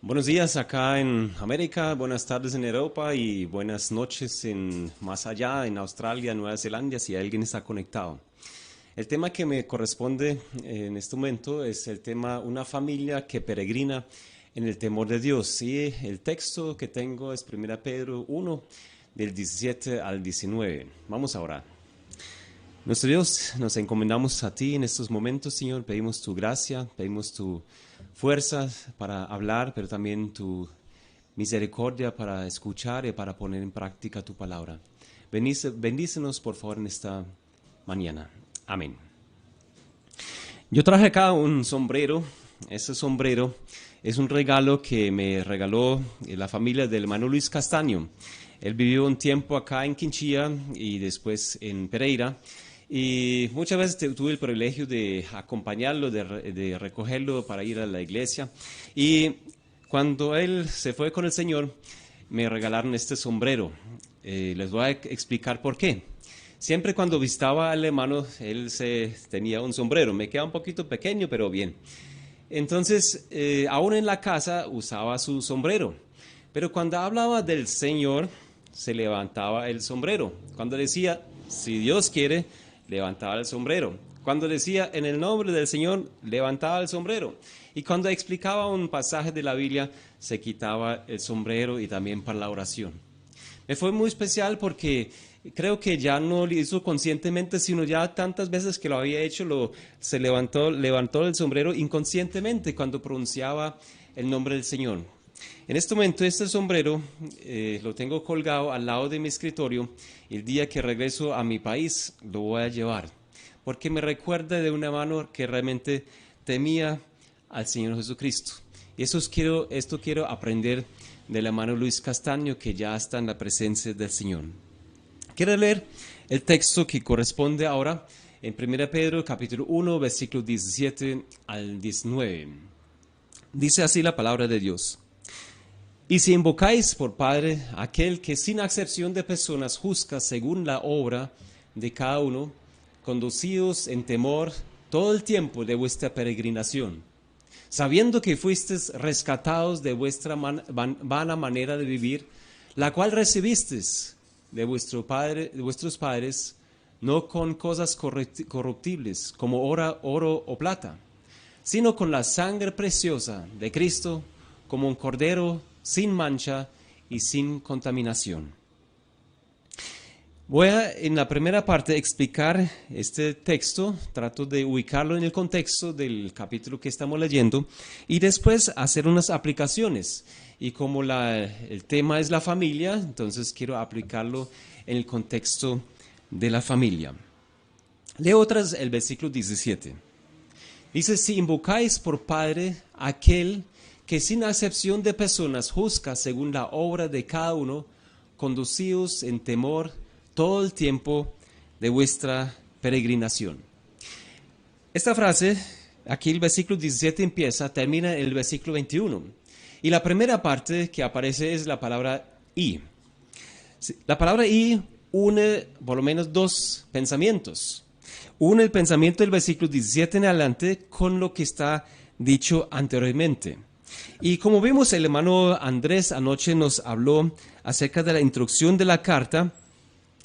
Buenos días acá en América, buenas tardes en Europa y buenas noches más allá en Australia, Nueva Zelanda, si alguien está conectado. El tema que me corresponde en este momento es el tema una familia que peregrina en el temor de Dios. Y el texto que tengo es 1 Pedro 1, del 17 al 19. Vamos a orar. Nuestro Dios, nos encomendamos a ti en estos momentos, Señor. Pedimos tu gracia, pedimos tu fuerza para hablar, pero también tu misericordia para escuchar y para poner en práctica tu palabra. Bendícenos, por favor, en esta mañana. Amén. Yo traje acá un sombrero. Ese sombrero es un regalo que me regaló la familia del hermano Luis Castaño. Él vivió un tiempo acá en Quinchía y después en Pereira. Y muchas veces tuve el privilegio de acompañarlo, de recogerlo para ir a la iglesia. Y cuando él se fue con el Señor, me regalaron este sombrero. Les voy a explicar por qué. Siempre cuando visitaba al hermano, él tenía un sombrero. Me queda un poquito pequeño, pero bien. Entonces, aún en la casa usaba su sombrero. Pero cuando hablaba del Señor, se levantaba el sombrero. Cuando decía, si Dios quiere, levantaba el sombrero. Cuando decía, en el nombre del Señor, levantaba el sombrero. Y cuando explicaba un pasaje de la Biblia, se quitaba el sombrero y también para la oración. Me fue muy especial porque creo que ya no lo hizo conscientemente, sino ya tantas veces que lo había hecho, se levantó el sombrero inconscientemente cuando pronunciaba el nombre del Señor. En este momento este sombrero lo tengo colgado al lado de mi escritorio. El día que regreso a mi país lo voy a llevar, porque me recuerda de una mano que realmente temía al Señor Jesucristo. Y esto quiero aprender del hermano Luis Castaño, que ya está en la presencia del Señor. Quiero leer el texto que corresponde ahora en 1 Pedro capítulo 1, versículos 17 al 19. Dice así la palabra de Dios. Y si invocáis por Padre aquel que sin acepción de personas juzga según la obra de cada uno, conducidos en temor todo el tiempo de vuestra peregrinación, sabiendo que fuisteis rescatados de vuestra vana manera de vivir, la cual recibisteis de vuestros padres, no con cosas corruptibles, como oro o plata, sino con la sangre preciosa de Cristo, como un cordero sin mancha y sin contaminación. Voy en la primera parte explicar este texto, trato de ubicarlo en el contexto del capítulo que estamos leyendo y después hacer unas aplicaciones. Y como el tema es la familia, entonces quiero aplicarlo en el contexto de la familia. Leo el versículo 17. Dice, si invocáis por Padre aquel que sin acepción de personas juzga según la obra de cada uno, conducidos en temor todo el tiempo de vuestra peregrinación. Esta frase, aquí el versículo 17 empieza, termina en el versículo 21. Y la primera parte que aparece es la palabra y. La palabra y une por lo menos dos pensamientos. Une el pensamiento del versículo 17 en adelante con lo que está dicho anteriormente. Y como vimos, el hermano Andrés anoche nos habló acerca de la introducción de la carta.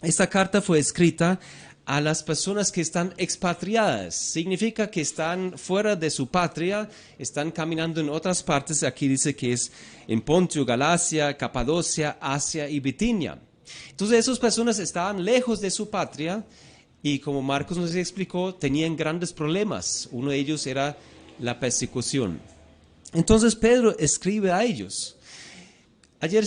Esta carta fue escrita a las personas que están expatriadas. Significa que están fuera de su patria, están caminando en otras partes. Aquí dice que es en Ponto, Galacia, Capadocia, Asia y Bitinia. Entonces esas personas estaban lejos de su patria y como Marcos nos explicó, tenían grandes problemas. Uno de ellos era la persecución. Entonces Pedro escribe a ellos. Ayer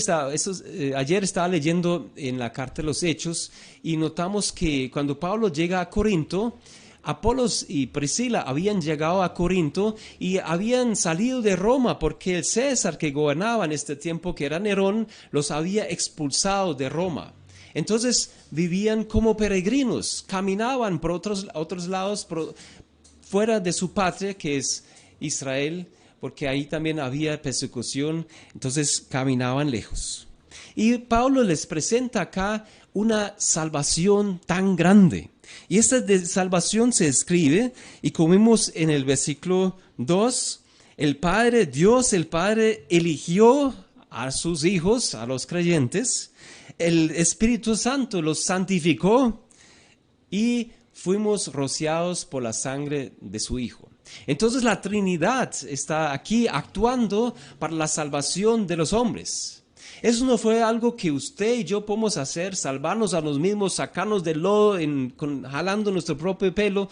estaba leyendo en la carta de los Hechos y notamos que cuando Pablo llega a Corinto, Apolos y Priscila habían llegado a Corinto y habían salido de Roma porque el César que gobernaba en este tiempo, que era Nerón, los había expulsado de Roma. Entonces vivían como peregrinos, caminaban por otros lados fuera de su patria, que es Israel, porque ahí también había persecución, entonces caminaban lejos. Y Pablo les presenta acá una salvación tan grande. Y esta salvación se escribe, y como vimos en el versículo 2, Dios el Padre eligió a sus hijos, a los creyentes, el Espíritu Santo los santificó y fuimos rociados por la sangre de su Hijo. Entonces la Trinidad está aquí actuando para la salvación de los hombres. Eso no fue algo que usted y yo podemos hacer, salvarnos a los mismos, sacarnos del lodo, jalando nuestro propio pelo.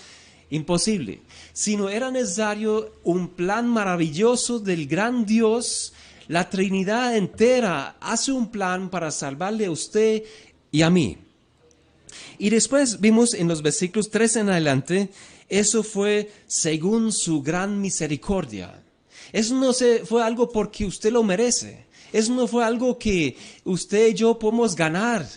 Imposible. Sino era necesario un plan maravilloso del gran Dios. La Trinidad entera hace un plan para salvarle a usted y a mí. Y después vimos en los versículos 3 en adelante, eso fue según su gran misericordia. Eso no fue algo porque usted lo merece. Eso no fue algo que usted y yo podemos ganar.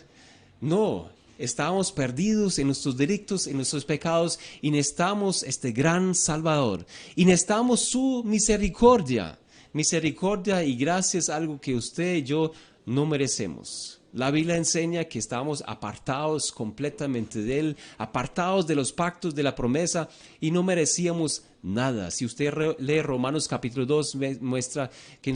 No, estábamos perdidos en nuestros delitos, en nuestros pecados, y necesitamos este gran Salvador. Y necesitamos su misericordia. Misericordia y gracia es algo que usted y yo no merecemos. La Biblia enseña que estamos apartados completamente de Él, apartados de los pactos de la promesa y no merecíamos nada. Si usted lee Romanos capítulo 2, muestra que en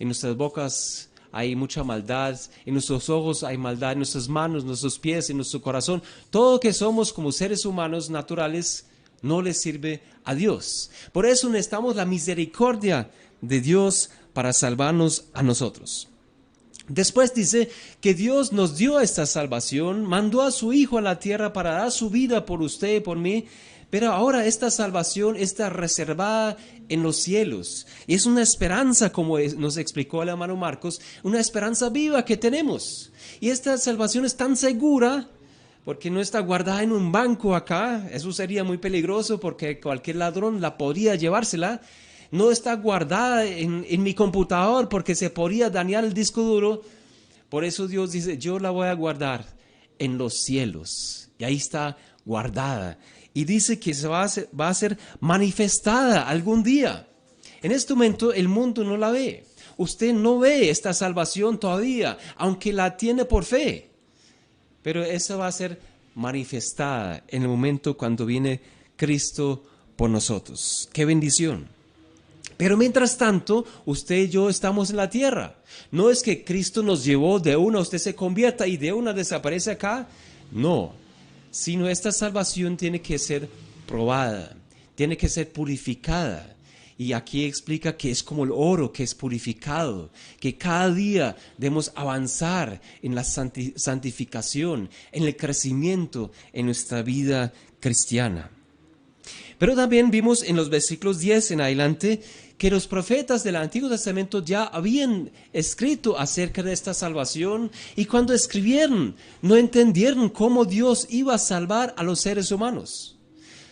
nuestras bocas hay mucha maldad, en nuestros ojos hay maldad, en nuestras manos, en nuestros pies, en nuestro corazón. Todo lo que somos como seres humanos naturales no le sirve a Dios. Por eso necesitamos la misericordia de Dios para salvarnos a nosotros. Después dice que Dios nos dio esta salvación, mandó a su Hijo a la tierra para dar su vida por usted y por mí, pero ahora esta salvación está reservada en los cielos. Y es una esperanza, como nos explicó el hermano Marcos, una esperanza viva que tenemos. Y esta salvación es tan segura porque no está guardada en un banco acá. Eso sería muy peligroso porque cualquier ladrón la podría llevársela. No está guardada en mi computador porque se podría dañar el disco duro. Por eso Dios dice, yo la voy a guardar en los cielos. Y ahí está guardada. Y dice que va a ser manifestada algún día. En este momento el mundo no la ve. Usted no ve esta salvación todavía, aunque la tiene por fe. Pero esa va a ser manifestada en el momento cuando viene Cristo por nosotros. ¡Qué bendición! Pero mientras tanto, usted y yo estamos en la tierra. No es que Cristo nos llevó de una, usted se convierta y de una desaparece acá. No, sino esta salvación tiene que ser probada, tiene que ser purificada. Y aquí explica que es como el oro que es purificado, que cada día debemos avanzar en la santificación, en el crecimiento en nuestra vida cristiana. Pero también vimos en los versículos 10 en adelante que los profetas del Antiguo Testamento ya habían escrito acerca de esta salvación y cuando escribieron no entendieron cómo Dios iba a salvar a los seres humanos.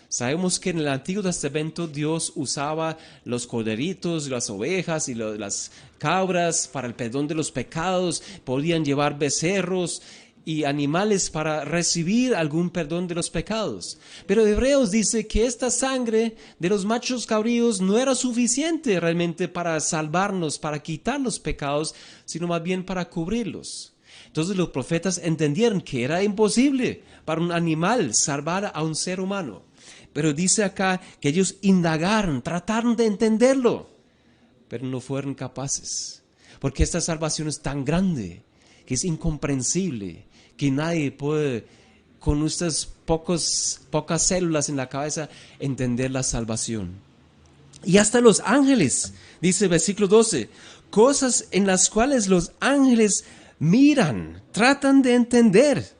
Sabemos que en el Antiguo Testamento Dios usaba los corderitos, las ovejas y las cabras para el perdón de los pecados, podían llevar becerros y animales para recibir algún perdón de los pecados. Pero Hebreos dice que esta sangre de los machos cabríos no era suficiente realmente para salvarnos, para quitar los pecados, sino más bien para cubrirlos. Entonces los profetas entendieron que era imposible para un animal salvar a un ser humano. Pero dice acá que ellos indagaron, trataron de entenderlo, pero no fueron capaces. Porque esta salvación es tan grande, que es incomprensible, que nadie puede, con nuestras pocas células en la cabeza, entender la salvación. Y hasta los ángeles, dice el versículo 12, cosas en las cuales los ángeles miran, tratan de entender,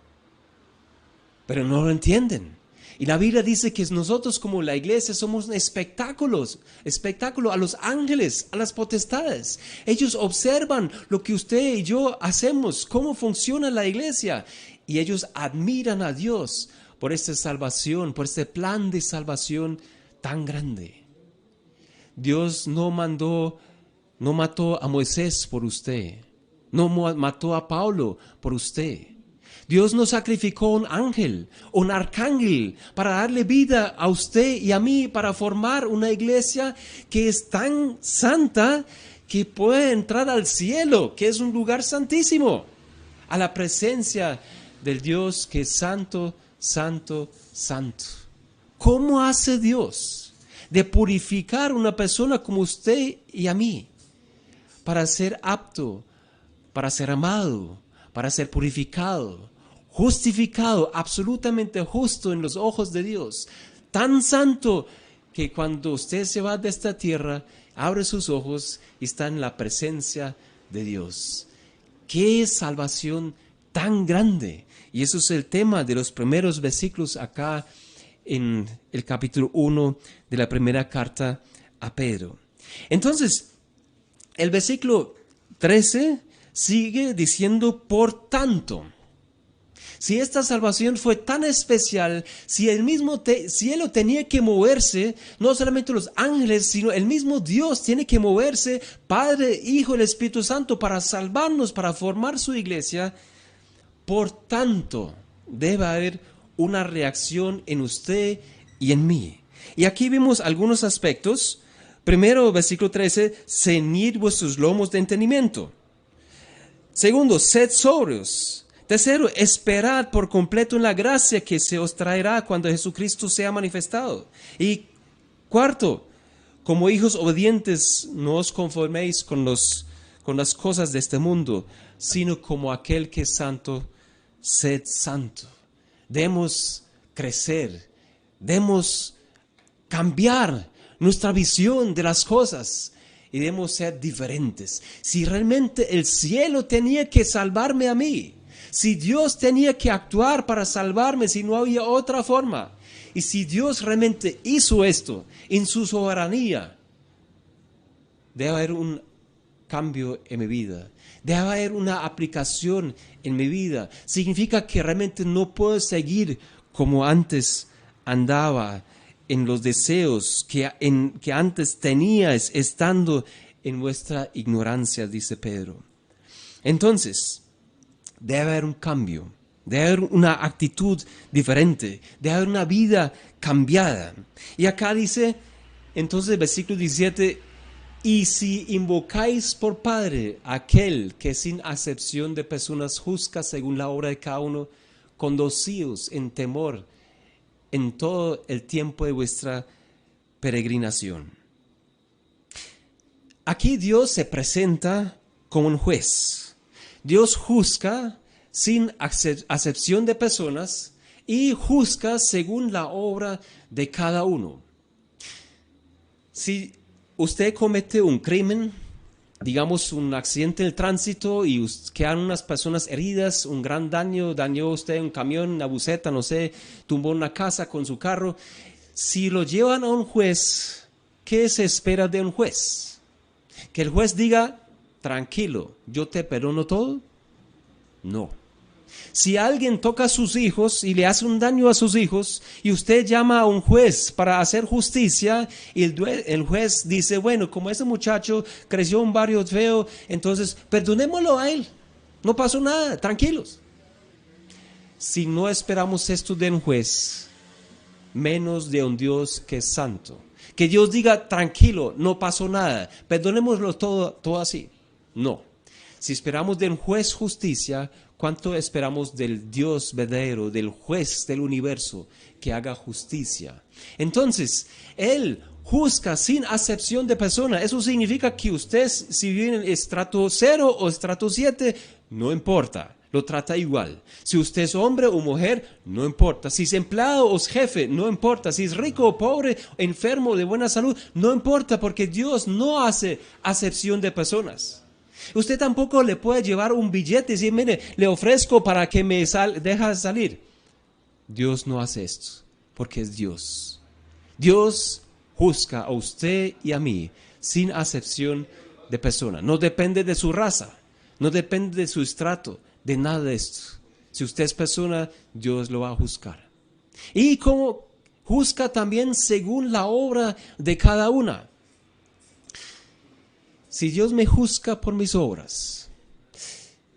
pero no lo entienden. Y la Biblia dice que nosotros como la iglesia somos un espectáculo a los ángeles, a las potestades. Ellos observan lo que usted y yo hacemos, cómo funciona la iglesia. Y ellos admiran a Dios por esta salvación, por este plan de salvación tan grande. Dios no mató a Moisés por usted, no mató a Pablo por usted. Dios no sacrificó un ángel, un arcángel para darle vida a usted y a mí para formar una iglesia que es tan santa que puede entrar al cielo, que es un lugar santísimo, a la presencia del Dios que es santo, santo, santo. ¿Cómo hace Dios de purificar una persona como usted y a mí para ser apto, para ser amado, para ser purificado, justificado, absolutamente justo en los ojos de Dios? Tan santo que cuando usted se va de esta tierra, abre sus ojos y está en la presencia de Dios. ¡Qué salvación tan grande! Y eso es el tema de los primeros versículos acá en el capítulo 1 de la primera carta a Pedro. Entonces, el versículo 13 sigue diciendo, por tanto. Si esta salvación fue tan especial, si el mismo cielo tenía que moverse, no solamente los ángeles, sino el mismo Dios tiene que moverse, Padre, Hijo, el Espíritu Santo, para salvarnos, para formar su iglesia, por tanto, debe haber una reacción en usted y en mí. Y aquí vemos algunos aspectos. Primero, versículo 13, ceñid vuestros lomos de entendimiento. Segundo, sed sobrios. Tercero, esperad por completo en la gracia que se os traerá cuando Jesucristo sea manifestado. Y cuarto, como hijos obedientes, no os conforméis con las cosas de este mundo, sino como aquel que es santo, sed santo. Debemos crecer, debemos cambiar nuestra visión de las cosas y debemos ser diferentes. Si realmente el cielo tenía que salvarme a mí, si Dios tenía que actuar para salvarme, si no había otra forma, y si Dios realmente hizo esto en su soberanía, debe haber un cambio en mi vida, debe haber una aplicación en mi vida. Significa que realmente no puedo seguir como antes andaba, en los deseos que antes tenías estando en vuestra ignorancia, dice Pedro. Entonces, debe haber un cambio, debe haber una actitud diferente, debe haber una vida cambiada. Y acá dice, entonces, versículo 17, y si invocáis por Padre aquel que sin acepción de personas juzga según la obra de cada uno, conducíos en temor en todo el tiempo de vuestra peregrinación. Aquí Dios se presenta como un juez. Dios juzga sin acepción de personas y juzga según la obra de cada uno. Si usted comete un crimen, digamos un accidente en el tránsito y quedan unas personas heridas, un gran daño, dañó usted un camión, una buseta, no sé, tumbó una casa con su carro. Si lo llevan a un juez, ¿qué se espera de un juez? Que el juez diga, tranquilo, yo te perdono todo. No. Si alguien toca a sus hijos y le hace un daño a sus hijos y usted llama a un juez para hacer justicia y el juez dice, bueno, como ese muchacho creció en un barrio feo, entonces perdonémoslo a él, no pasó nada, tranquilos. Si no esperamos esto de un juez, menos de un Dios que es santo, que Dios diga, tranquilo, no pasó nada, perdonémoslo todo así. No. Si esperamos de un juez justicia, ¿cuánto esperamos del Dios verdadero, del juez del universo que haga justicia? Entonces, Él juzga sin acepción de persona. Eso significa que usted, si vive en estrato 0 o estrato 7, no importa, lo trata igual. Si usted es hombre o mujer, no importa. Si es empleado o es jefe, no importa. Si es rico o pobre, enfermo o de buena salud, no importa, porque Dios no hace acepción de personas. Usted tampoco le puede llevar un billete y decir, mire, le ofrezco para que me deje salir. Dios no hace esto, porque es Dios. Dios juzga a usted y a mí sin acepción de persona. No depende de su raza, no depende de su estrato, de nada de esto. Si usted es persona, Dios lo va a juzgar. Y como juzga también según la obra de cada una. Si Dios me juzga por mis obras,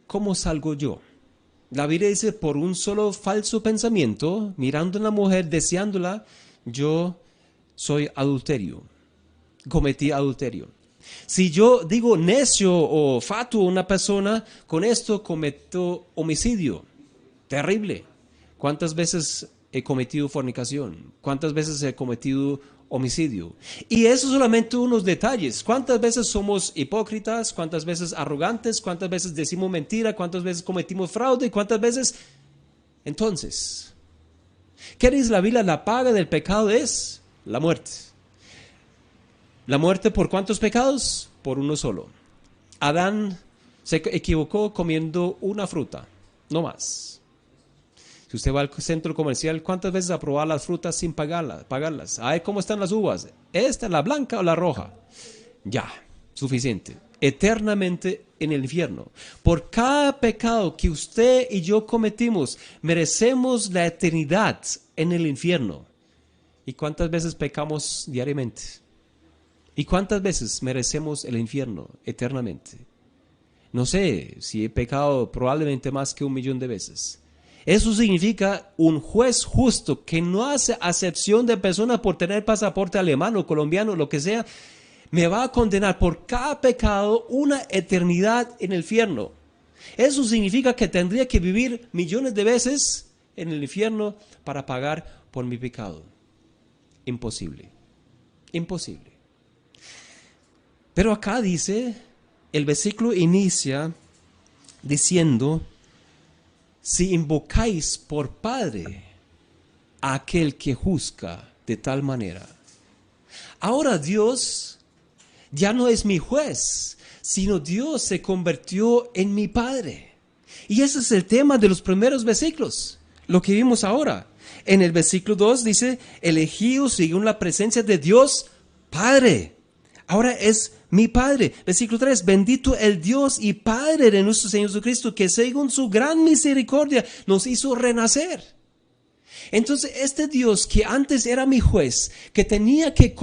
¿cómo salgo yo? La Biblia dice, por un solo falso pensamiento, mirando a la mujer, deseándola, yo soy adulterio, cometí adulterio. Si yo digo necio o fatuo a una persona, con esto cometo homicidio. Terrible. ¿Cuántas veces he cometido fornicación? ¿Cuántas veces he cometido homicidio? Y eso solamente unos detalles. ¿Cuántas veces somos hipócritas? ¿Cuántas veces arrogantes? ¿Cuántas veces decimos mentira? ¿Cuántas veces cometimos fraude? ¿Cuántas veces? Entonces, ¿qué dice la Biblia? La paga del pecado es la muerte. ¿La muerte por cuántos pecados? Por uno solo. Adán se equivocó comiendo una fruta, no más. Si usted va al centro comercial, ¿cuántas veces ha probado las frutas sin pagarlas? A ver cómo están las uvas. ¿Esta, la blanca o la roja? Ya, suficiente. Eternamente en el infierno. Por cada pecado que usted y yo cometimos, merecemos la eternidad en el infierno. ¿Y cuántas veces pecamos diariamente? ¿Y cuántas veces merecemos el infierno eternamente? No sé si he pecado probablemente más que 1.000.000 de veces. Eso significa un juez justo que no hace acepción de personas por tener pasaporte alemán o colombiano, lo que sea, me va a condenar por cada pecado una eternidad en el infierno. Eso significa que tendría que vivir millones de veces en el infierno para pagar por mi pecado. Imposible. Imposible. Pero acá dice, el versículo inicia diciendo, si invocáis por Padre a aquel que juzga de tal manera. Ahora Dios ya no es mi juez, sino Dios se convirtió en mi Padre. Y ese es el tema de los primeros versículos, lo que vimos ahora. En el versículo 2 dice, elegidos según la presencia de Dios Padre. Ahora es mi Padre. Versículo 3, bendito el Dios y Padre de nuestro Señor Jesucristo, que según su gran misericordia nos hizo renacer. Entonces este Dios que antes era mi juez, que tenía que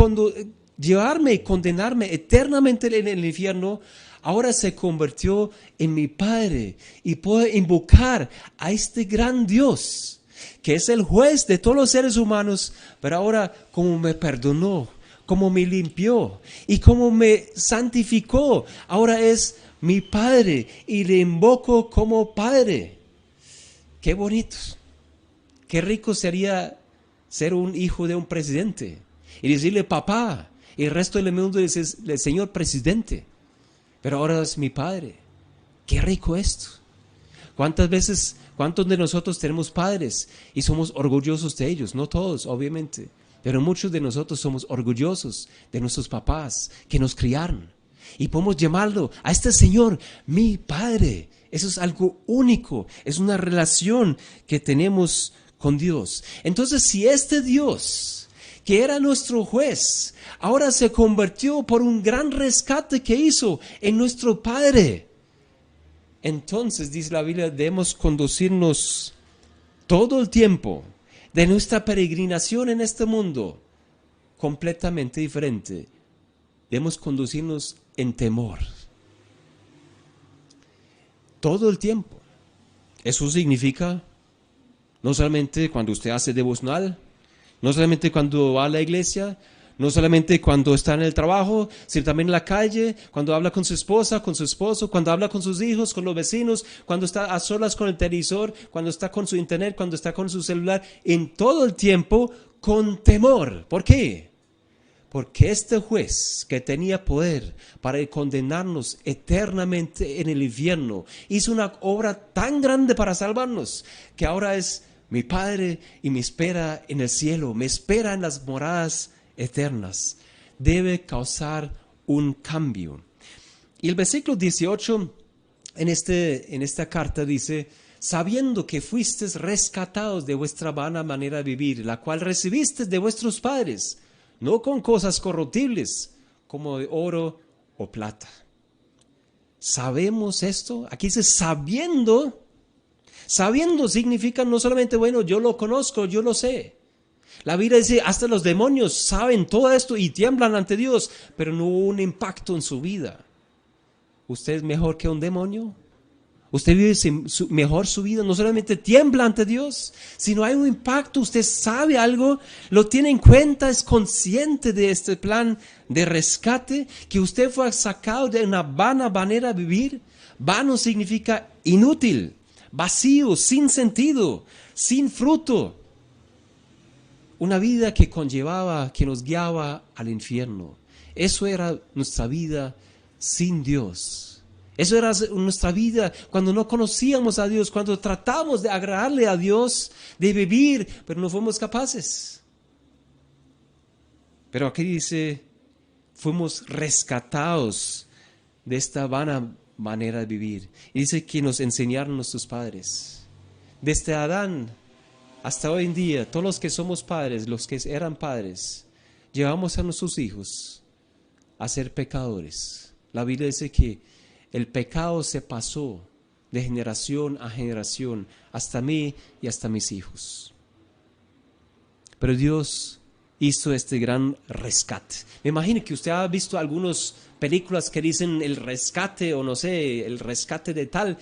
llevarme y condenarme eternamente en el infierno, ahora se convirtió en mi Padre y puedo invocar a este gran Dios, que es el juez de todos los seres humanos, pero ahora como me perdonó, como me limpió y como me santificó, ahora es mi Padre y le invoco como Padre. Qué bonito, qué rico sería ser un hijo de un presidente y decirle papá, y el resto del mundo dice el señor presidente, pero ahora es mi Padre. Qué rico esto. ¿Cuántas veces, cuántos de nosotros tenemos padres y somos orgullosos de ellos? No todos, obviamente. Pero muchos de nosotros somos orgullosos de nuestros papás que nos criaron. Y podemos llamarlo a este Señor, mi Padre. Eso es algo único. Es una relación que tenemos con Dios. Entonces, si este Dios, que era nuestro juez, ahora se convirtió por un gran rescate que hizo en nuestro Padre, entonces, dice la Biblia, debemos conducirnos todo el tiempo de nuestra peregrinación en este mundo completamente diferente. Debemos conducirnos en temor. Todo el tiempo. Eso significa no solamente cuando usted hace devocional, no solamente cuando va a la iglesia, no solamente cuando está en el trabajo, sino también en la calle, cuando habla con su esposa, con su esposo, cuando habla con sus hijos, con los vecinos, cuando está a solas con el televisor, cuando está con su internet, cuando está con su celular, en todo el tiempo con temor. ¿Por qué? Porque este juez que tenía poder para condenarnos eternamente en el infierno, hizo una obra tan grande para salvarnos, que ahora es mi Padre y me espera en el cielo, me espera en las moradas eternas. Debe causar un cambio. Y el versículo 18 en esta carta dice, sabiendo que fuisteis rescatados de vuestra vana manera de vivir, la cual recibisteis de vuestros padres, no con cosas corruptibles, como de oro o plata. ¿Sabemos esto? Aquí dice sabiendo. Sabiendo significa no solamente, bueno, yo lo conozco, yo lo sé. La Biblia dice, hasta los demonios saben todo esto y tiemblan ante Dios, pero no hubo un impacto en su vida. ¿Usted es mejor que un demonio? ¿Usted vive mejor su vida? No solamente tiembla ante Dios, sino hay un impacto, usted sabe algo, lo tiene en cuenta, es consciente de este plan de rescate, que usted fue sacado de una vana manera de vivir. Vano significa inútil, vacío, sin sentido, sin fruto. una vida que conllevaba, que nos guiaba al infierno. Eso era nuestra vida sin Dios. Eso era nuestra vida cuando no conocíamos a Dios, cuando tratamos de agradarle a Dios, de vivir, pero no fuimos capaces. Pero aquí dice, fuimos rescatados de esta vana manera de vivir. Y dice que nos enseñaron nuestros padres. Desde Adán hasta hoy en día, todos los que somos padres, los que eran padres, llevamos a nuestros hijos a ser pecadores. La Biblia dice que el pecado se pasó de generación a generación hasta mí y hasta mis hijos. Pero Dios hizo este gran rescate. Me imagino que usted ha visto algunas películas que dicen el rescate o no sé, el rescate de tal.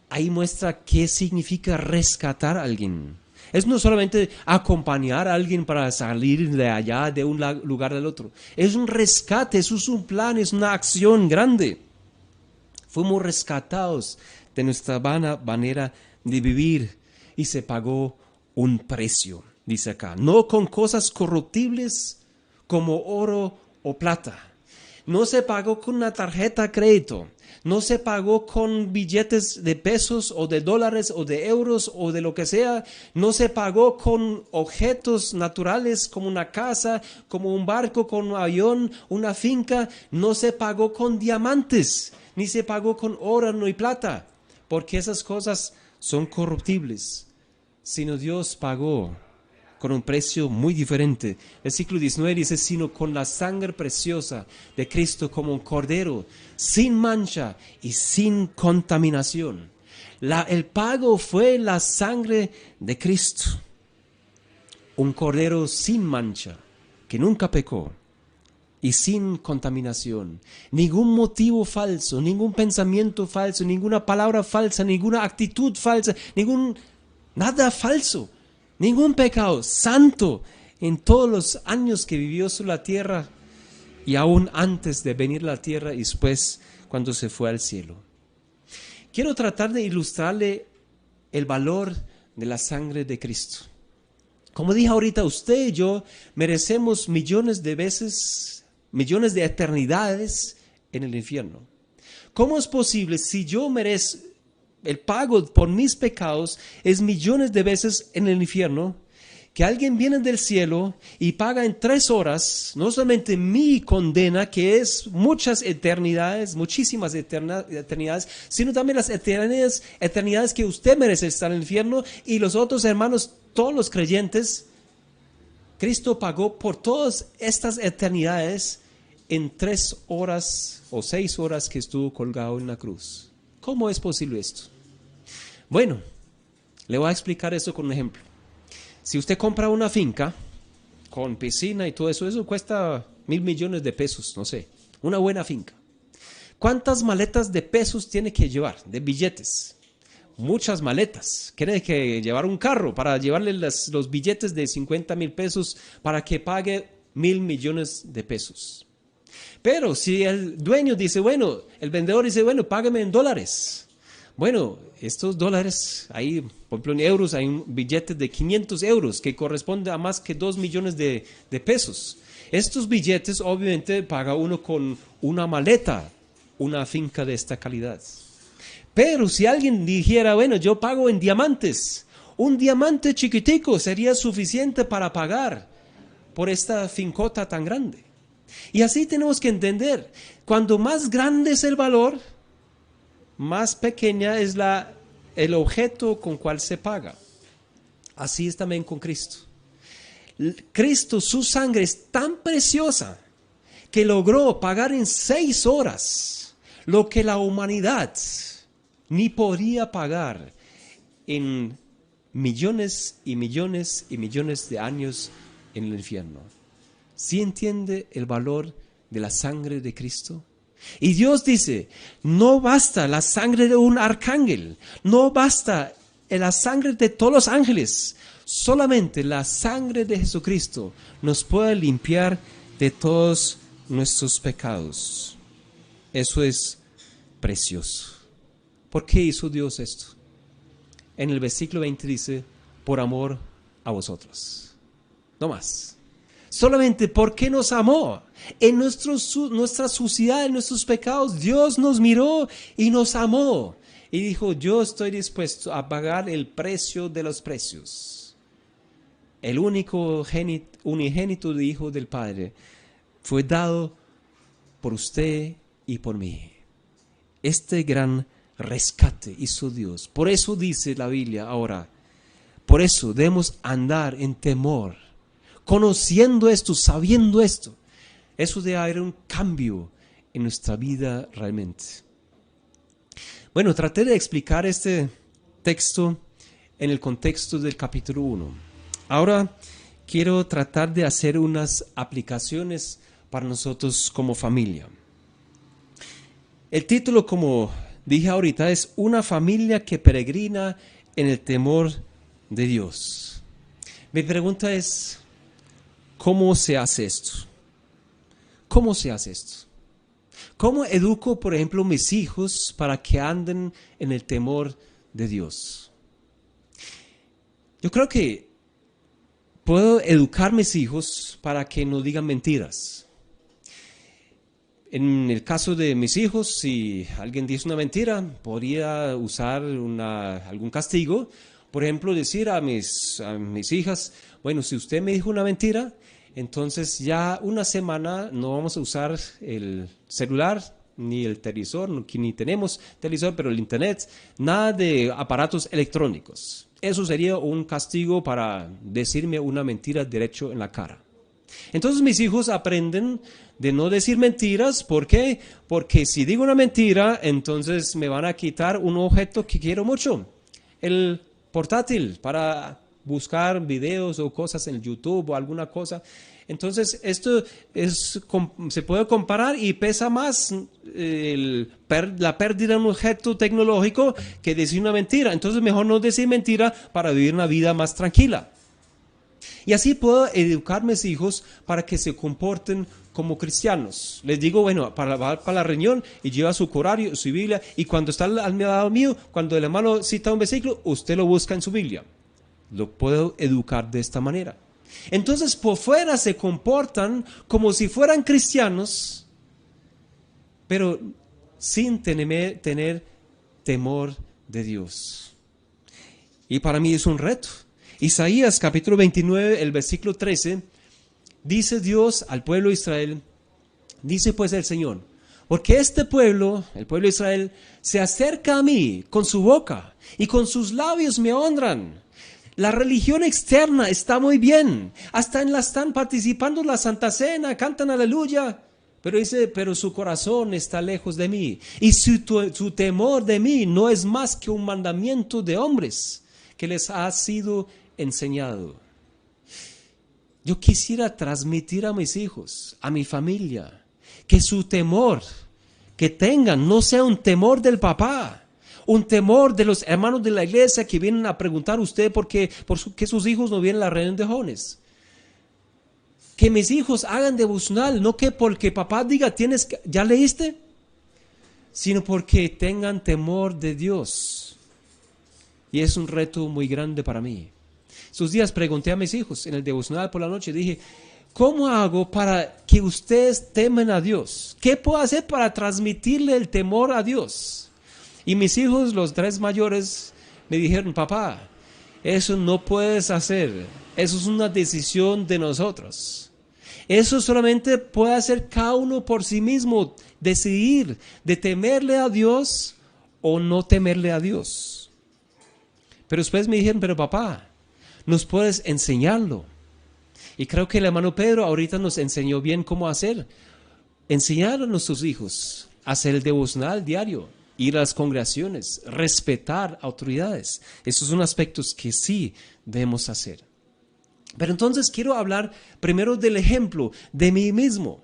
Ahí muestra qué significa rescatar a alguien. Es no solamente acompañar a alguien para salir de allá, de un lugar al otro. Es un rescate, eso es un plan, es una acción grande. Fuimos rescatados de nuestra vana manera de vivir y se pagó un precio, dice acá. No con cosas corruptibles como oro o plata. No se pagó con una tarjeta de crédito. No se pagó con billetes de pesos o de dólares o de euros o de lo que sea. No se pagó con objetos naturales como una casa, como un barco, con un avión, una finca. No se pagó con diamantes, ni se pagó con oro ni plata, porque esas cosas son corruptibles. Sino Dios pagó con un precio muy diferente. Versículo 19 dice, sino con la sangre preciosa de Cristo como un cordero, sin mancha y sin contaminación. El pago fue la sangre de Cristo. Un cordero sin mancha, que nunca pecó y sin contaminación. Ningún motivo falso, ningún pensamiento falso, ninguna palabra falsa, ninguna actitud falsa, nada falso. Ningún pecado, santo en todos los años que vivió sobre la tierra y aún antes de venir a la tierra y después cuando se fue al cielo. Quiero tratar de ilustrarle el valor de la sangre de Cristo. Como dije ahorita, usted y yo merecemos millones de veces, millones de eternidades en el infierno. ¿Cómo es posible si yo merezco? El pago por mis pecados es millones de veces en el infierno, que alguien viene del cielo y paga en 3 horas, no solamente mi condena, que es muchas eternidades, muchísimas eternidades, sino también las eternidades que usted merece estar en el infierno y los otros hermanos, todos los creyentes. Cristo pagó por todas estas eternidades en 3 horas o 6 horas que estuvo colgado en la cruz. ¿Cómo es posible esto? Bueno, le voy a explicar eso con un ejemplo. Si usted compra una finca con piscina y todo eso, eso cuesta 1,000 millones de pesos, no sé, una buena finca. ¿Cuántas maletas de pesos tiene que llevar, de billetes? Muchas maletas. Tiene que llevar un carro para llevarle los billetes de 50,000 pesos para que pague 1,000 millones de pesos. Pero si el dueño dice, bueno, el vendedor dice, bueno, págame en dólares. Bueno, estos dólares, ahí, por ejemplo, en euros, hay un billete de 500 euros que corresponde a más que 2 millones de pesos. Estos billetes, obviamente, paga uno con una maleta, una finca de esta calidad. Pero si alguien dijera, bueno, yo pago en diamantes, un diamante chiquitico sería suficiente para pagar por esta fincota tan grande. Y así tenemos que entender, cuando más grande es el valor, más pequeña es el objeto con cual se paga. Así es también con Cristo. Cristo, su sangre es tan preciosa que logró pagar en 6 horas lo que la humanidad ni podría pagar en millones y millones y millones de años en el infierno. ¿Sí entiende el valor de la sangre de Cristo? Y Dios dice, no basta la sangre de un arcángel, no basta la sangre de todos los ángeles, solamente la sangre de Jesucristo nos puede limpiar de todos nuestros pecados. Eso es precioso. ¿Por qué hizo Dios esto? En el versículo 20 dice, por amor a vosotros. no más. Solamente porque nos amó. En nuestra suciedad, en nuestros pecados, Dios nos miró y nos amó. Y dijo, yo estoy dispuesto a pagar el precio de los precios. El único unigénito de Hijo del Padre fue dado por usted y por mí. Este gran rescate hizo Dios. Por eso dice la Biblia ahora, por eso debemos andar en temor, conociendo esto, sabiendo esto. Eso debe haber un cambio en nuestra vida realmente. Bueno, traté de explicar este texto en el contexto del capítulo 1. Ahora quiero tratar de hacer unas aplicaciones para nosotros como familia. El título, como dije ahorita, es Una familia que peregrina en el temor de Dios. Mi pregunta es, ¿cómo se hace esto? ¿Cómo se hace esto? ¿Cómo educo, por ejemplo, mis hijos para que anden en el temor de Dios? Yo creo que puedo educar a mis hijos para que no digan mentiras. En el caso de mis hijos, si alguien dice una mentira, podría usar algún castigo. Por ejemplo, decir a mis hijas, bueno, si usted me dijo una mentira, entonces ya una semana no vamos a usar el celular, ni el televisor, ni tenemos televisor, pero el internet, nada de aparatos electrónicos. Eso sería un castigo para decirme una mentira derecho en la cara. Entonces mis hijos aprenden de no decir mentiras. ¿Por qué? Porque si digo una mentira, entonces me van a quitar un objeto que quiero mucho, el portátil, para buscar videos o cosas en YouTube o alguna cosa. Entonces esto se puede comparar y pesa más la pérdida de un objeto tecnológico que decir una mentira. Entonces mejor no decir mentira para vivir una vida más tranquila. Y así puedo educar a mis hijos para que se comporten como cristianos. Les digo, bueno, para la reunión y lleva su corario, su Biblia, y cuando está al lado mío, cuando el hermano cita un versículo, usted lo busca en su Biblia. Lo puedo educar de esta manera. Entonces, por fuera se comportan como si fueran cristianos, pero sin tener temor de Dios. Y para mí es un reto. Isaías capítulo 29, el versículo 13, dice Dios al pueblo de Israel, dice pues el Señor, porque este pueblo, el pueblo de Israel, se acerca a mí con su boca y con sus labios me honran. La religión externa está muy bien, hasta están participando en la Santa Cena, cantan aleluya, pero dice, pero su corazón está lejos de mí y su temor de mí no es más que un mandamiento de hombres que les ha sido enseñado. Yo quisiera transmitir a mis hijos, a mi familia, que su temor que tengan no sea un temor del papá, un temor de los hermanos de la iglesia que vienen a preguntar a usted por qué sus hijos no vienen a la reunión de jóvenes. Que mis hijos hagan devocional, no que porque papá diga, ¿ya leíste? Sino porque tengan temor de Dios. Y es un reto muy grande para mí. Sus días pregunté a mis hijos en el devocional por la noche, dije, ¿cómo hago para que ustedes temen a Dios? ¿Qué puedo hacer para transmitirle el temor a Dios? Y mis hijos, los 3 mayores, me dijeron, papá, eso no puedes hacer, eso es una decisión de nosotros. Eso solamente puede hacer cada uno por sí mismo, decidir de temerle a Dios o no temerle a Dios. Pero después me dijeron, pero papá, ¿nos puedes enseñarlo? Y creo que el hermano Pedro ahorita nos enseñó bien cómo hacer. Enseñar a nuestros hijos a hacer el devocional diario, ir a las congregaciones, respetar autoridades. Esos son aspectos que sí debemos hacer. Pero entonces quiero hablar primero del ejemplo de mí mismo.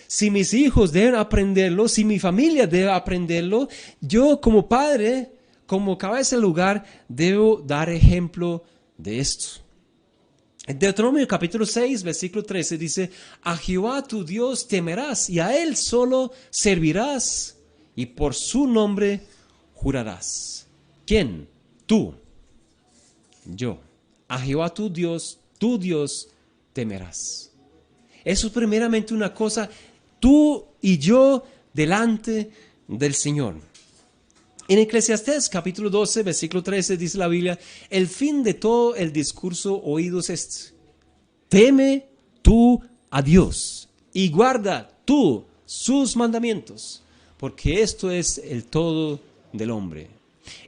Si mis hijos deben aprenderlo, si mi familia debe aprenderlo, yo como padre, como cabeza del hogar, debo dar ejemplo de esto. En Deuteronomio capítulo 6, versículo 13 dice, a Jehová tu Dios temerás y a Él solo servirás y por su nombre jurarás. ¿Quién? Tú. Yo. A Jehová tu Dios temerás. Eso es primeramente una cosa, tú y yo delante del Señor. En Eclesiastés capítulo 12, versículo 13 dice la Biblia, el fin de todo el discurso oído es este: teme tú a Dios y guarda tú sus mandamientos, porque esto es el todo del hombre.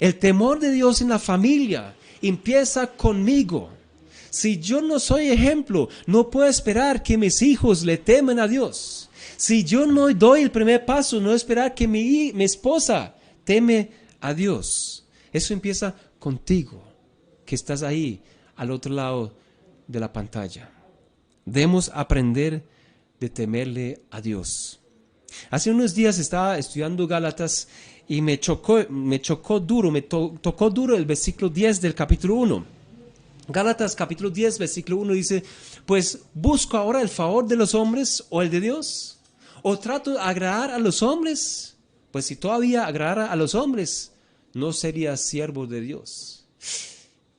El temor de Dios en la familia empieza conmigo. Si yo no soy ejemplo, no puedo esperar que mis hijos le temen a Dios. Si yo no doy el primer paso, no esperar que mi esposa teme a Dios. Eso empieza contigo, que estás ahí al otro lado de la pantalla. Debemos aprender de temerle a Dios. Hace unos días estaba estudiando Gálatas y me tocó duro el versículo 10 del capítulo 1. Gálatas capítulo 10, versículo 1 dice, pues busco ahora el favor de los hombres o el de Dios, o trato de agradar a los hombres. Pues si todavía agradara a los hombres, no sería siervo de Dios.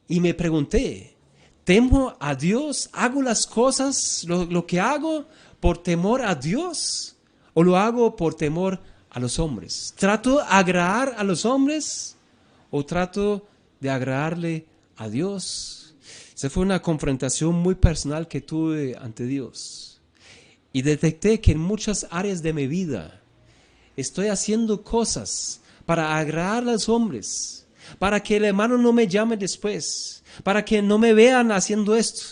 Y me pregunté, ¿temo a Dios? ¿Hago las cosas, lo que hago por temor a Dios? ¿O lo hago por temor a los hombres? ¿Trato de agradar a los hombres? ¿O trato de agradarle a Dios? Esa fue una confrontación muy personal que tuve ante Dios. Y detecté que en muchas áreas de mi vida estoy haciendo cosas para agradar a los hombres, para que el hermano no me llame después, para que no me vean haciendo esto.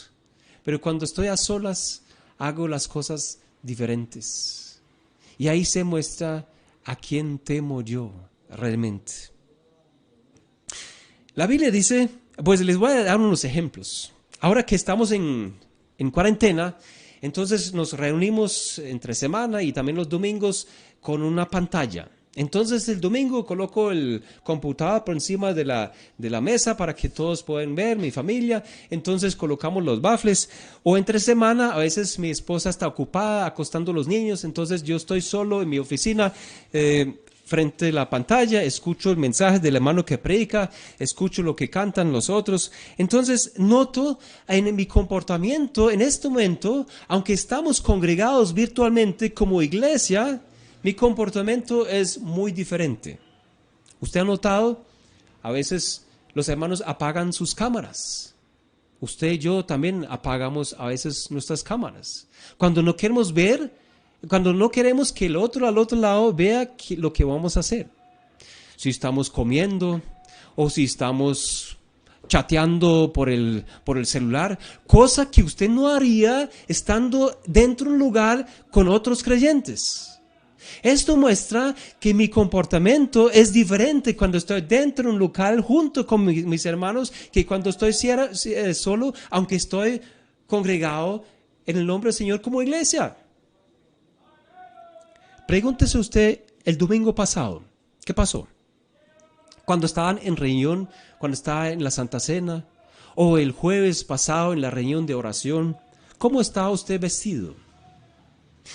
Pero cuando estoy a solas, hago las cosas diferentes. Y ahí se muestra a quién temo yo realmente. La Biblia dice, pues les voy a dar unos ejemplos. Ahora que estamos en cuarentena, entonces nos reunimos entre semana y también los domingos con una pantalla. Entonces el domingo coloco el computador por encima de la mesa para que todos puedan ver, mi familia. Entonces colocamos los baffles. O entre semana, a veces mi esposa está ocupada acostando a los niños, entonces yo estoy solo en mi oficina frente a la pantalla, escucho el mensaje del hermano que predica, escucho lo que cantan los otros. Entonces noto en mi comportamiento en este momento, aunque estamos congregados virtualmente como iglesia, mi comportamiento es muy diferente. ¿Usted ha notado? A veces los hermanos apagan sus cámaras. Usted y yo también apagamos a veces nuestras cámaras. Cuando no queremos ver, cuando no queremos que el otro al otro lado vea lo que vamos a hacer. Si estamos comiendo o si estamos chateando por el celular, cosa que usted no haría estando dentro de un lugar con otros creyentes. Esto muestra que mi comportamiento es diferente cuando estoy dentro de un local junto con mis hermanos que cuando estoy solo, aunque estoy congregado en el nombre del Señor como iglesia. Pregúntese usted el domingo pasado, ¿qué pasó? Cuando estaban en reunión, cuando estaba en la Santa Cena, o el jueves pasado en la reunión de oración, ¿cómo estaba usted vestido?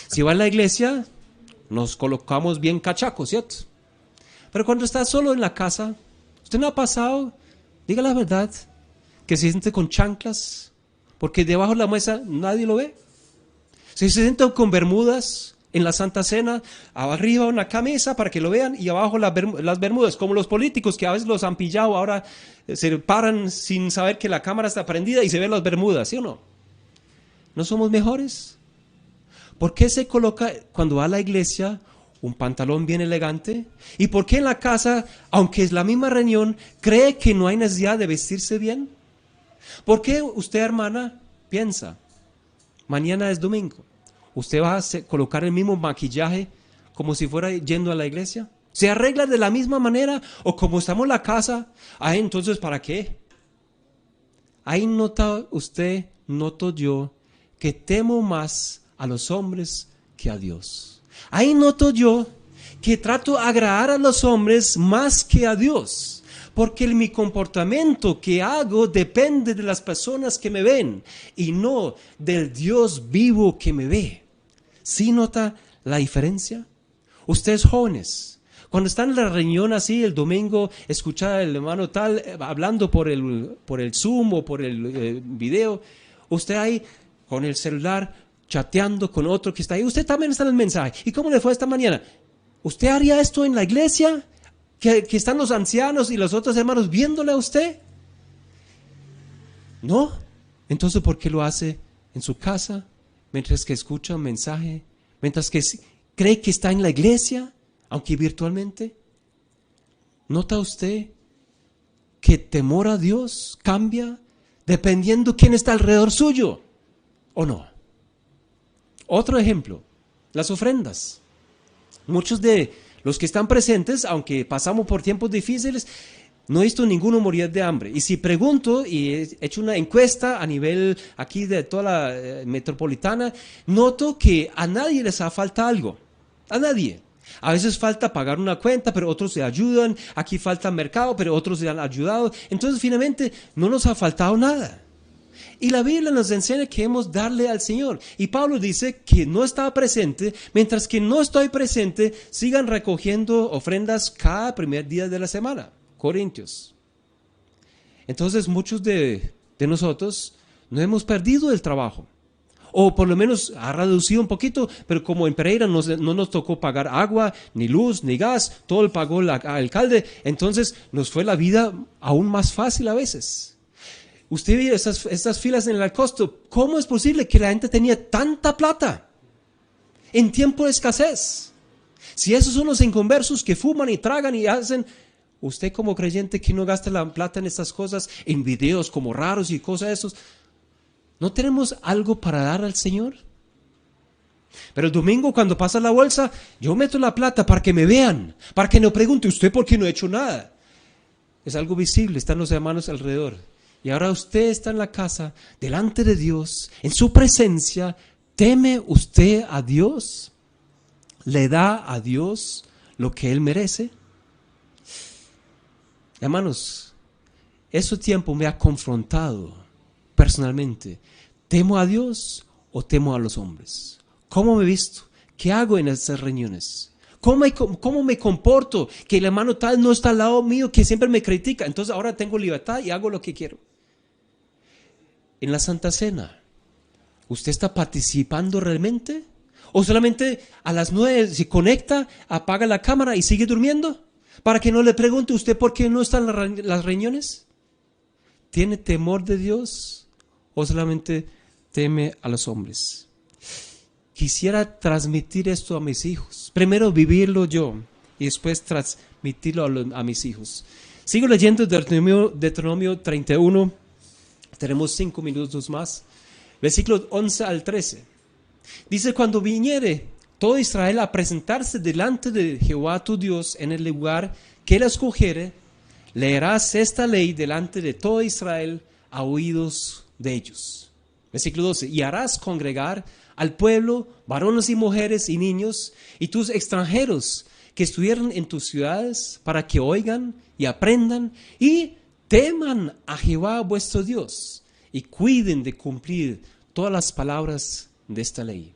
Si va a la iglesia, nos colocamos bien cachacos, ¿cierto? Pero cuando está solo en la casa, ¿usted no ha pasado, diga la verdad, que se siente con chanclas? Porque debajo de la mesa nadie lo ve. Si se siente con bermudas en la Santa Cena, arriba una camisa para que lo vean y abajo las bermudas, como los políticos que a veces los han pillado, ahora se paran sin saber que la cámara está prendida y se ven las bermudas, ¿sí o no? ¿No somos mejores? ¿Por qué se coloca cuando va a la iglesia un pantalón bien elegante? ¿Y por qué en la casa, aunque es la misma reunión, cree que no hay necesidad de vestirse bien? ¿Por qué usted, hermana, piensa, mañana es domingo, usted va a colocar el mismo maquillaje como si fuera yendo a la iglesia? ¿Se arregla de la misma manera o como estamos en la casa? Entonces, ¿para qué? Ahí nota usted, noto yo, que temo más a los hombres que a Dios. Ahí noto yo que trato de agradar a los hombres más que a Dios, porque mi comportamiento que hago depende de las personas que me ven y no del Dios vivo que me ve. ¿Sí nota la diferencia? Ustedes jóvenes, cuando están en la reunión así el domingo, escuchar al hermano tal hablando por el Zoom o por el video, usted ahí con el celular, chateando con otro que está ahí. Usted también está en el mensaje. ¿Y cómo le fue esta mañana? ¿Usted haría esto en la iglesia? ¿Que están los ancianos y los otros hermanos viéndole a usted? ¿No? Entonces, ¿por qué lo hace en su casa? Mientras que escucha un mensaje. Mientras que cree que está en la iglesia, aunque virtualmente. ¿Nota usted que temor a Dios cambia dependiendo quién está alrededor suyo? ¿O no? Otro ejemplo, las ofrendas. Muchos de los que están presentes, aunque pasamos por tiempos difíciles, no he visto ninguno morir de hambre. Y si pregunto, y he hecho una encuesta a nivel aquí de toda la metropolitana, noto que a nadie les ha faltado algo. A nadie. A veces falta pagar una cuenta, pero otros le ayudan. Aquí falta mercado, pero otros le han ayudado. Entonces, finalmente, no nos ha faltado nada. Y la Biblia nos enseña que hemos darle al Señor. Y Pablo dice que no estaba presente, mientras que no estoy presente, sigan recogiendo ofrendas cada primer día de la semana. Corintios. Entonces muchos de nosotros no hemos perdido el trabajo. O por lo menos ha reducido un poquito, pero como en Pereira no nos tocó pagar agua, ni luz, ni gas, todo lo pagó el alcalde, entonces nos fue la vida aún más fácil a veces. Usted ve estas filas en el costo. ¿Cómo es posible que la gente tenía tanta plata en tiempo de escasez? Si esos son los inconversos que fuman y tragan y hacen, usted como creyente que no gasta la plata en estas cosas, en videos como raros y cosas de esos, ¿no tenemos algo para dar al Señor? Pero el domingo cuando pasa la bolsa, yo meto la plata para que me vean, para que no pregunte usted por qué no he hecho nada. Es algo visible, están los hermanos alrededor. Y ahora usted está en la casa, delante de Dios, en su presencia. ¿Teme usted a Dios? ¿Le da a Dios lo que Él merece? Hermanos, ese tiempo me ha confrontado personalmente. ¿Temo a Dios o temo a los hombres? ¿Cómo me he visto? ¿Qué hago en estas reuniones? ¿Cómo me comporto? Que el hermano tal no está al lado mío, que siempre me critica. Entonces ahora tengo libertad y hago lo que quiero. En la Santa Cena, ¿usted está participando realmente? ¿O solamente a las 9 se conecta, apaga la cámara y sigue durmiendo? Para que no le pregunte usted por qué no están las reuniones. ¿Tiene temor de Dios o solamente teme a los hombres? Quisiera transmitir esto a mis hijos. Primero vivirlo yo y después transmitirlo a mis hijos. Sigo leyendo Deuteronomio 31. Tenemos 5 minutos más. Versículos 11 al 13. Dice, cuando viniere todo Israel a presentarse delante de Jehová tu Dios en el lugar que él escogiere, leerás esta ley delante de todo Israel a oídos de ellos. Versículo 12. Y harás congregar al pueblo, varones y mujeres y niños, y tus extranjeros que estuvieran en tus ciudades, para que oigan y aprendan y teman a Jehová vuestro Dios y cuiden de cumplir todas las palabras de esta ley.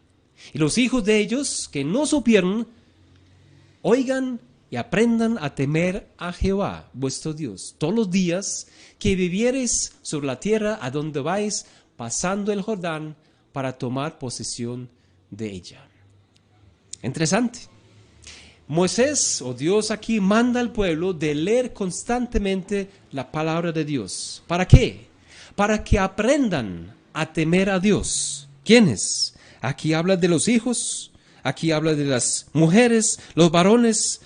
Y los hijos de ellos que no supieron, oigan y aprendan a temer a Jehová vuestro Dios todos los días que viviereis sobre la tierra a donde vais pasando el Jordán para tomar posesión de ella. Interesante. Moisés o Dios aquí manda al pueblo de leer constantemente la palabra de Dios. ¿Para qué? Para que aprendan a temer a Dios. ¿Quiénes? Aquí habla de los hijos, aquí habla de las mujeres, los varones,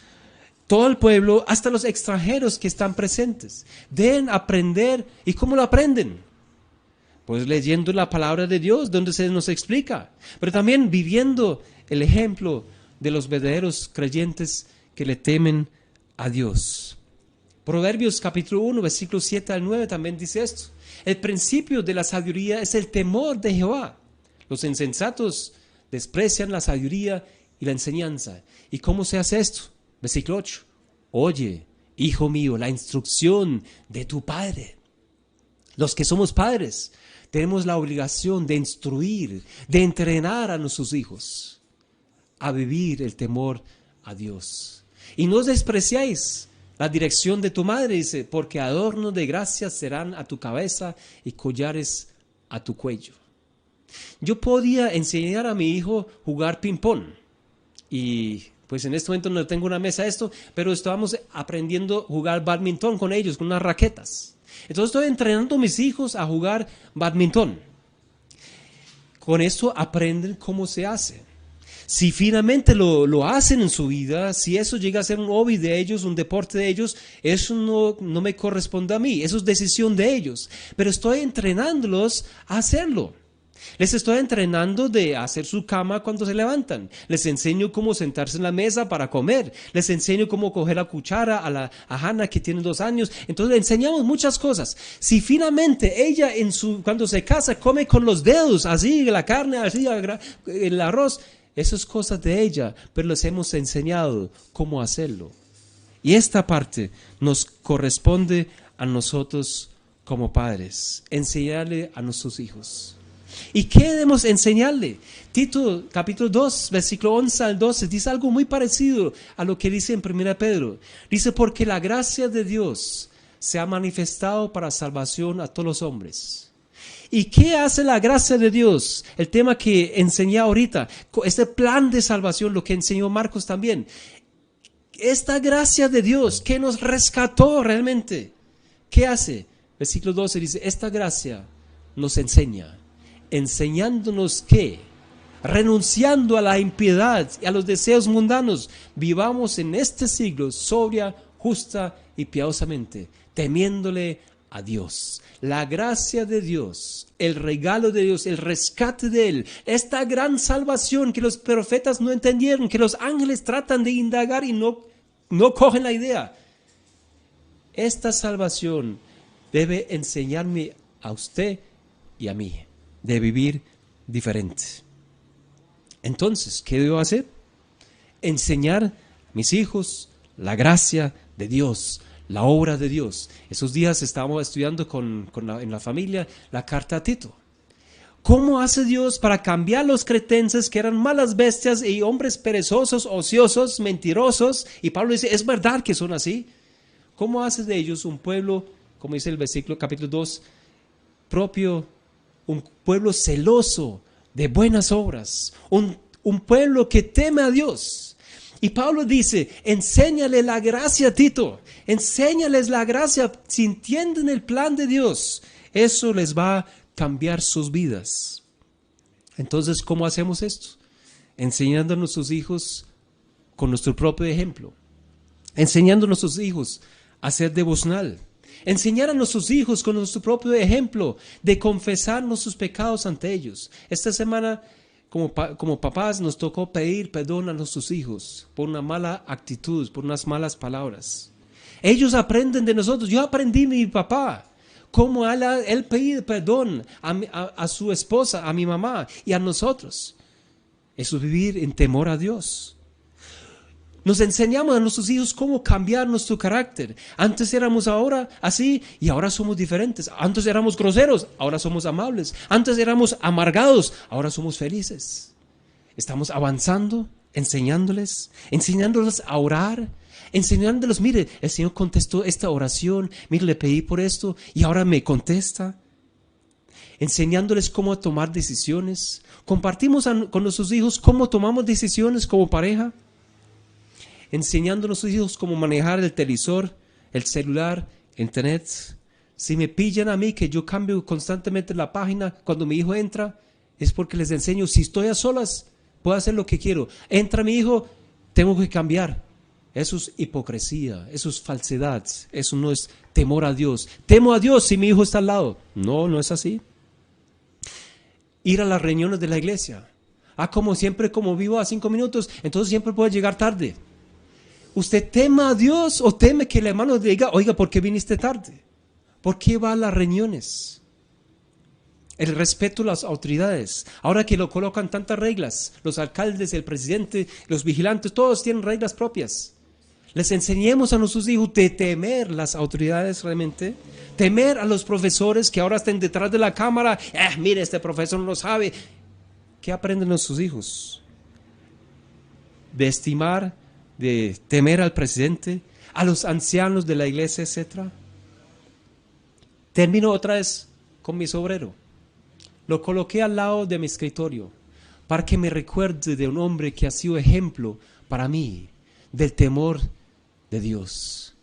todo el pueblo, hasta los extranjeros que están presentes. Deben aprender. ¿Y cómo lo aprenden? Pues leyendo la palabra de Dios, donde se nos explica, pero también viviendo el ejemplo de los verdaderos creyentes que le temen a Dios. Proverbios capítulo 1, versículos 7 al 9 también dice esto. El principio de la sabiduría es el temor de Jehová. Los insensatos desprecian la sabiduría y la enseñanza. ¿Y cómo se hace esto? Versículo 8. Oye, hijo mío, la instrucción de tu padre. Los que somos padres tenemos la obligación de instruir, de entrenar a nuestros hijos a vivir el temor a Dios. Y no despreciáis la dirección de tu madre, dice, porque adorno de gracia serán a tu cabeza y collares a tu cuello. Yo podía enseñar a mi hijo jugar ping-pong y pues en este momento no tengo una mesa de esto, pero estábamos aprendiendo a jugar badminton con ellos, con unas raquetas. Entonces estoy entrenando a mis hijos a jugar badminton. Con esto aprenden cómo se hace. Si finalmente lo hacen en su vida, si eso llega a ser un hobby de ellos, un deporte de ellos, eso no me corresponde a mí, eso es decisión de ellos. Pero estoy entrenándolos a hacerlo. Les estoy entrenando de hacer su cama cuando se levantan. Les enseño cómo sentarse en la mesa para comer. Les enseño cómo coger la cuchara a Hannah, que tiene 2 años. Entonces le enseñamos muchas cosas. Si finalmente ella cuando se casa come con los dedos, así la carne, así el arroz, eso es cosa de ella, pero les hemos enseñado cómo hacerlo. Y esta parte nos corresponde a nosotros como padres, enseñarle a nuestros hijos. ¿Y qué debemos enseñarle? Tito capítulo 2, versículo 11 al 12, dice algo muy parecido a lo que dice en 1 Pedro. Dice, porque la gracia de Dios se ha manifestado para salvación a todos los hombres. ¿Y qué hace la gracia de Dios? El tema que enseñé ahorita, este plan de salvación, lo que enseñó Marcos también. Esta gracia de Dios que nos rescató realmente, ¿qué hace? Versículo 12 dice, esta gracia nos enseña. Enseñándonos que, renunciando a la impiedad y a los deseos mundanos, vivamos en este siglo sobria, justa y piadosamente, temiéndole a Dios. La gracia de Dios, el regalo de Dios, el rescate de Él, esta gran salvación que los profetas no entendieron, que los ángeles tratan de indagar y no cogen la idea. Esta salvación debe enseñarme a usted y a mí de vivir diferente. Entonces, ¿qué debo hacer? Enseñar a mis hijos la gracia de Dios, la obra de Dios. Esos días estábamos estudiando en la familia la carta a Tito. ¿Cómo hace Dios para cambiar los cretenses que eran malas bestias y hombres perezosos, ociosos, mentirosos? Y Pablo dice, es verdad que son así. ¿Cómo hace de ellos un pueblo, como dice el versículo capítulo 2, propio, un pueblo celoso de buenas obras, un pueblo que teme a Dios? Y Pablo dice, enséñale la gracia a Tito, enséñales la gracia, si entienden el plan de Dios, eso les va a cambiar sus vidas. Entonces, ¿cómo hacemos esto? Enseñando a nuestros hijos con nuestro propio ejemplo, enseñando a nuestros hijos a ser devocional, enseñar a nuestros hijos con nuestro propio ejemplo de confesar nuestros pecados ante ellos. Esta semana, como papás, nos tocó pedir perdón a nuestros hijos por una mala actitud, por unas malas palabras. Ellos aprenden de nosotros. Yo aprendí de mi papá, cómo él pide perdón a su esposa, a mi mamá y a nosotros. Eso es vivir en temor a Dios. Nos enseñamos a nuestros hijos cómo cambiar nuestro carácter. Antes éramos ahora así y ahora somos diferentes. Antes éramos groseros, ahora somos amables. Antes éramos amargados, ahora somos felices. Estamos avanzando, enseñándoles a orar, enseñándoles, mire, el Señor contestó esta oración, mire, le pedí por esto y ahora me contesta. Enseñándoles cómo tomar decisiones. Compartimos con nuestros hijos cómo tomamos decisiones como pareja. Enseñando a nuestros hijos cómo manejar el televisor, el celular, internet. Si me pillan a mí que yo cambio constantemente la página cuando mi hijo entra, es porque les enseño, si estoy a solas, puedo hacer lo que quiero. Entra mi hijo, tengo que cambiar. Eso es hipocresía, eso es falsedad, eso no es temor a Dios. Temo a Dios si mi hijo está al lado. No, no es así. Ir a las reuniones de la iglesia. Como vivo a 5 minutos, entonces siempre puedo llegar tarde. ¿Usted teme a Dios o teme que el hermano le diga, oiga, ¿por qué viniste tarde? ¿Por qué va a las reuniones? El respeto a las autoridades. Ahora que lo colocan tantas reglas, los alcaldes, el presidente, los vigilantes, todos tienen reglas propias. Les enseñemos a nuestros hijos de temer las autoridades realmente, temer a los profesores que ahora estén detrás de la cámara. Mire, este profesor no lo sabe. ¿Qué aprenden nuestros hijos? De estimar, de temer al presidente, a los ancianos de la iglesia, etc. Termino otra vez con mi sobrero. Lo coloqué al lado de mi escritorio para que me recuerde de un hombre que ha sido ejemplo para mí del temor de Dios.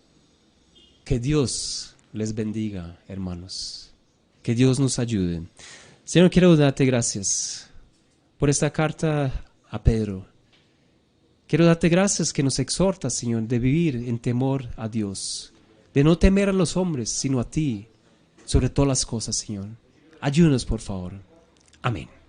Que Dios les bendiga, hermanos. Que Dios nos ayude. Señor, quiero darte gracias por esta carta a Pedro. Quiero darte gracias que nos exhortas, Señor, de vivir en temor a Dios, de no temer a los hombres, sino a ti, sobre todas las cosas, Señor. Ayúdanos, por favor. Amén.